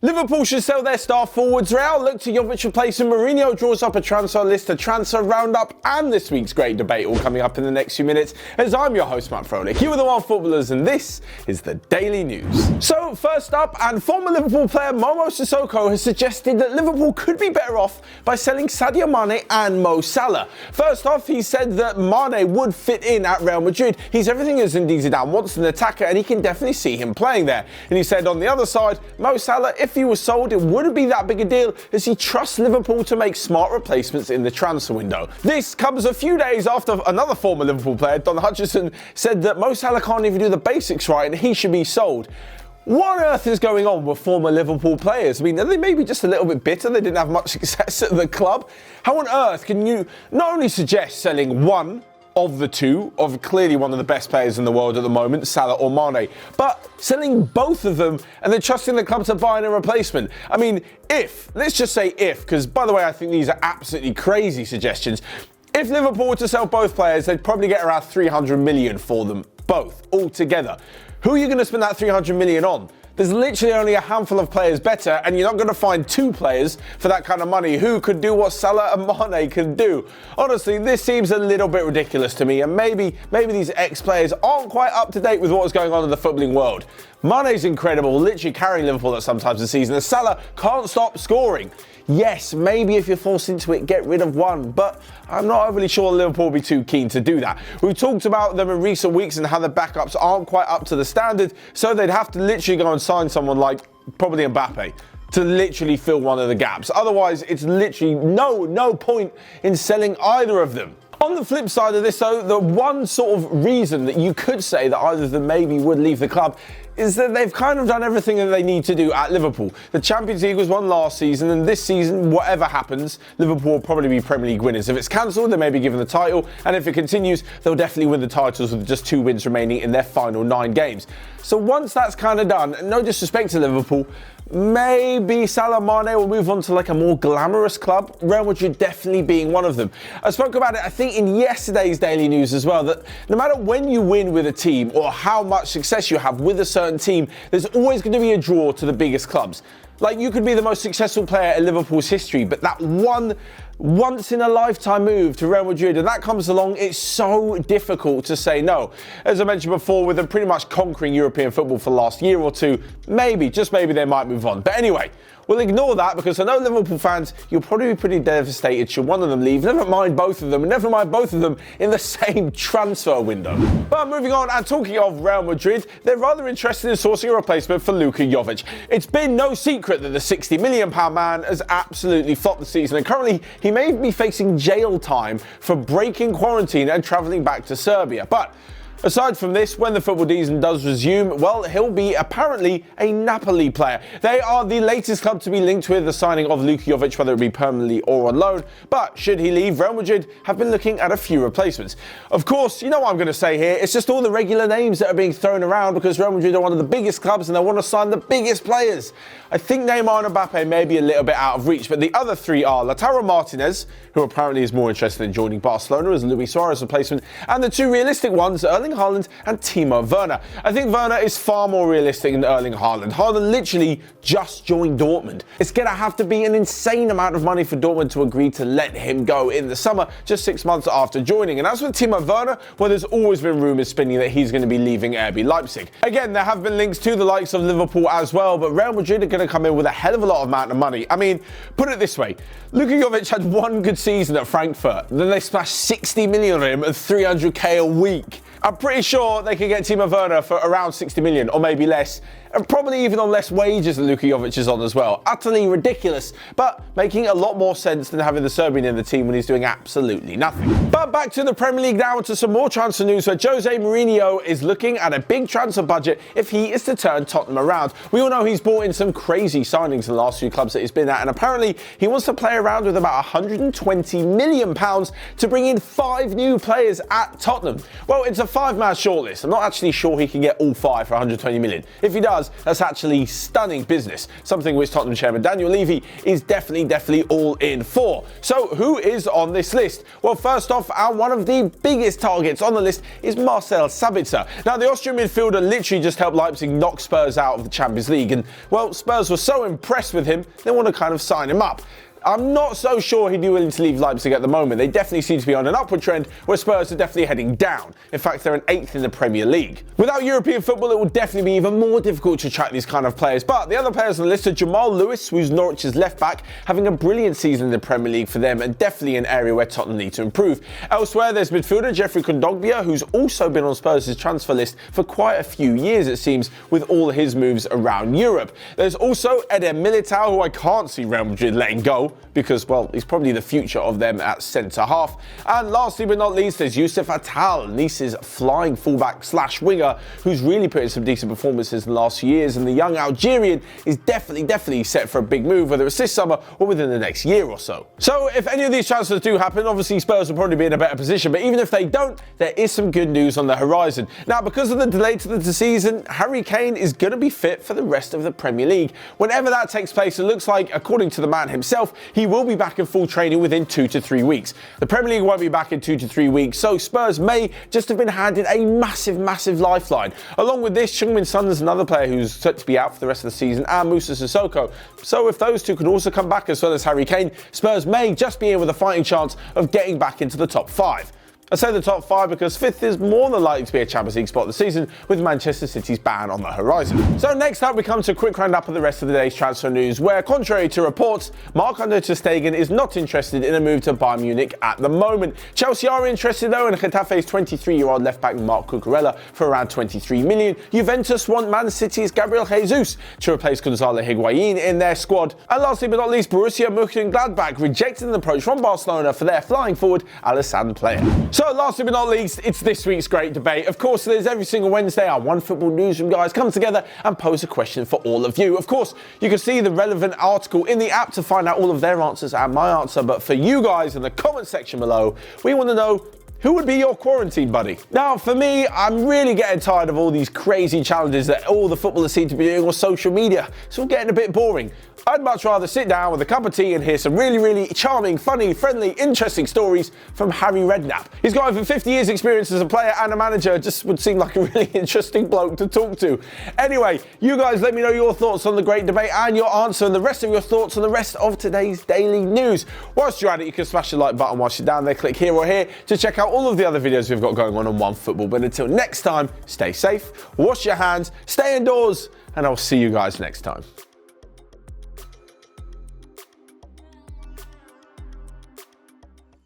Liverpool should sell their star forwards. Real look to Jovic replacing Mourinho, draws up a transfer list, a transfer roundup, and this week's great debate all coming up in the next few minutes as I'm your host, Matt Froelich. You are the Onefootballers, and this is the Daily News. So first up, and former Liverpool player Momo Sissoko has suggested that Liverpool could be better off by selling Sadio Mane and Mo Salah. First off, he said that Mane would fit in at Real Madrid. He's everything as Zinedine Zidane wants, an attacker, and he can definitely see him playing there. And he said on the other side, Mo Salah, if he was sold, it wouldn't be that big a deal as he trusts Liverpool to make smart replacements in the transfer window. This comes a few days after another former Liverpool player, Don Hutchison, said that Mo Salah can't even do the basics right and he should be sold. What on earth is going on with former Liverpool players? I mean, are they maybe just a little bit bitter? They didn't have much success at the club? How on earth can you not only suggest selling one of the two, of clearly one of the best players in the world at the moment, Salah or Mane, but selling both of them and then trusting the club to buy in a replacement? I mean, let's just say if, because by the way, I think these are absolutely crazy suggestions. If Liverpool were to sell both players, they'd probably get around 300 million for them, both, all together. Who are you going to spend that 300 million on? There's literally only a handful of players better, and you're not going to find two players for that kind of money who could do what Salah and Mane can do. Honestly, this seems a little bit ridiculous to me, and maybe these ex-players aren't quite up to date with what's going on in the footballing world. Mane's incredible, literally carrying Liverpool at some times this season, and Salah can't stop scoring. Yes, maybe if you're forced into it, get rid of one, but I'm not overly sure Liverpool will be too keen to do that. We've talked about them in recent weeks and how the backups aren't quite up to the standard, so they'd have to literally go and sign someone like probably Mbappe to literally fill one of the gaps. Otherwise, it's literally no point in selling either of them. On the flip side of this, though, the one sort of reason that you could say that either of them maybe would leave the club is that they've kind of done everything that they need to do at Liverpool. The Champions League was won last season, and this season, whatever happens, Liverpool will probably be Premier League winners. If it's cancelled, they may be given the title, and if it continues, they'll definitely win the titles with just 2 wins remaining in their final 9 games. So once that's kind of done, no disrespect to Liverpool, maybe Salah Mane will move on to like a more glamorous club, Real Madrid definitely being one of them. I spoke about it, I think, in yesterday's Daily News as well, that no matter when you win with a team or how much success you have with a certain team, there's always going to be a draw to the biggest clubs. Like, you could be the most successful player in Liverpool's history, but that one once-in-a-lifetime move to Real Madrid, and that comes along, it's so difficult to say no. As I mentioned before, with them pretty much conquering European football for the last year or two, maybe, just maybe they might move on. But anyway, we'll ignore that because I know Liverpool fans, you'll probably be pretty devastated should one of them leave. Never mind both of them, and never mind both of them in the same transfer window. But moving on, and talking of Real Madrid, they're rather interested in sourcing a replacement for Luka Jovic. It's been no secret that the £60 million man has absolutely flopped the season, and currently he may be facing jail time for breaking quarantine and travelling back to Serbia. But aside from this, when the football season does resume, well, he'll be apparently a Napoli player. They are the latest club to be linked with the signing of Luka Jovic, whether it be permanently or on loan. But should he leave, Real Madrid have been looking at a few replacements. Of course, you know what I'm going to say here. It's just all the regular names that are being thrown around because Real Madrid are one of the biggest clubs and they want to sign the biggest players. I think Neymar and Mbappe may be a little bit out of reach, but the other three are Lautaro Martinez, who apparently is more interested in joining Barcelona as Luis Suarez replacement, and the two realistic ones, Erling Haaland and Timo Werner. I think Werner is far more realistic than Erling Haaland. Haaland literally just joined Dortmund. It's going to have to be an insane amount of money for Dortmund to agree to let him go in the summer, just 6 months after joining. And as for Timo Werner, well, there's always been rumours spinning that he's going to be leaving RB Leipzig. Again, there have been links to the likes of Liverpool as well, but Real Madrid are going to come in with a hell of a lot of amount of money. I mean, put it this way, Luka Jovic had one good season at Frankfurt, then they splashed 60 million on him at 300k a week. I'm pretty sure they could get Timo Werner for around 60 million or maybe less, and probably even on less wages than Luka Jovic is on as well. Utterly ridiculous, but making a lot more sense than having the Serbian in the team when he's doing absolutely nothing. But back to the Premier League now, to some more transfer news where Jose Mourinho is looking at a big transfer budget if he is to turn Tottenham around. We all know he's brought in some crazy signings in the last few clubs that he's been at, and apparently he wants to play around with about £120 million to bring in 5 new players at Tottenham. Well, it's a 5-man shortlist. I'm not actually sure he can get all 5 for 120 million. If he does, Spurs, that's actually stunning business, something which Tottenham chairman Daniel Levy is definitely all in for. So who is on this list? Well, first off, one of the biggest targets on the list is Marcel Sabitzer. Now, the Austrian midfielder literally just helped Leipzig knock Spurs out of the Champions League, and well, Spurs were so impressed with him, they want to kind of sign him up. I'm not so sure he'd be willing to leave Leipzig at the moment. They definitely seem to be on an upward trend, where Spurs are definitely heading down. In fact, they're an 8th in the Premier League. Without European football, it will definitely be even more difficult to attract these kind of players. But the other players on the list are Jamal Lewis, who's Norwich's left back, having a brilliant season in the Premier League for them, and definitely an area where Tottenham need to improve. Elsewhere, there's midfielder Jeffrey Kondogbia, who's also been on Spurs' transfer list for quite a few years, it seems, with all his moves around Europe. There's also Eder Militao, who I can't see Real Madrid letting go, because, well, he's probably the future of them at centre-half. And lastly but not least, there's Youssef Attal, Nice's flying fullback/winger, who's really put in some decent performances in the last few years, and the young Algerian is definitely set for a big move, whether it's this summer or within the next year or so. So if any of these transfers do happen, obviously Spurs will probably be in a better position, but even if they don't, there is some good news on the horizon. Now, because of the delay to the season, Harry Kane is going to be fit for the rest of the Premier League. Whenever that takes place, it looks like, according to the man himself, he will be back in full training within 2 to 3 weeks. The Premier League won't be back in 2 to 3 weeks, so Spurs may just have been handed a massive lifeline. Along with this, Heung-min Son is another player who's set to be out for the rest of the season, and Moussa Sissoko. So if those two can also come back as well as Harry Kane, Spurs may just be in with a fighting chance of getting back into the top 5. I say the top 5 because 5th is more than likely to be a Champions League spot this season, with Manchester City's ban on the horizon. So next up, we come to a quick roundup of the rest of the day's transfer news, where, contrary to reports, Marc-Andre ter Stegen is not interested in a move to Bayern Munich at the moment. Chelsea are interested though, and Getafe's 23-year-old left-back Marc Cucurella for around 23 million. Juventus want Man City's Gabriel Jesus to replace Gonzalo Higuain in their squad. And lastly but not least, Borussia Mönchengladbach rejected an approach from Barcelona for their flying forward Alassane player. So lastly but not least, it's this week's great debate. Of course, there's every single Wednesday our OneFootball newsroom guys come together and pose a question for all of you. Of course, you can see the relevant article in the app to find out all of their answers and my answer. But for you guys in the comment section below, we want to know, who would be your quarantine buddy? Now, for me, I'm really getting tired of all these crazy challenges that all the footballers seem to be doing on social media. It's all getting a bit boring. I'd much rather sit down with a cup of tea and hear some really charming, funny, friendly, interesting stories from Harry Redknapp. He's got over 50 years experience as a player and a manager, just would seem like a really interesting bloke to talk to. Anyway, you guys let me know your thoughts on the great debate and your answer, and the rest of your thoughts on the rest of today's daily news. Whilst you're at it, you can smash the like button whilst you're down there, click here or here to check out all of the other videos we've got going on OneFootball. But until next time, stay safe, wash your hands, stay indoors, and I'll see you guys next time.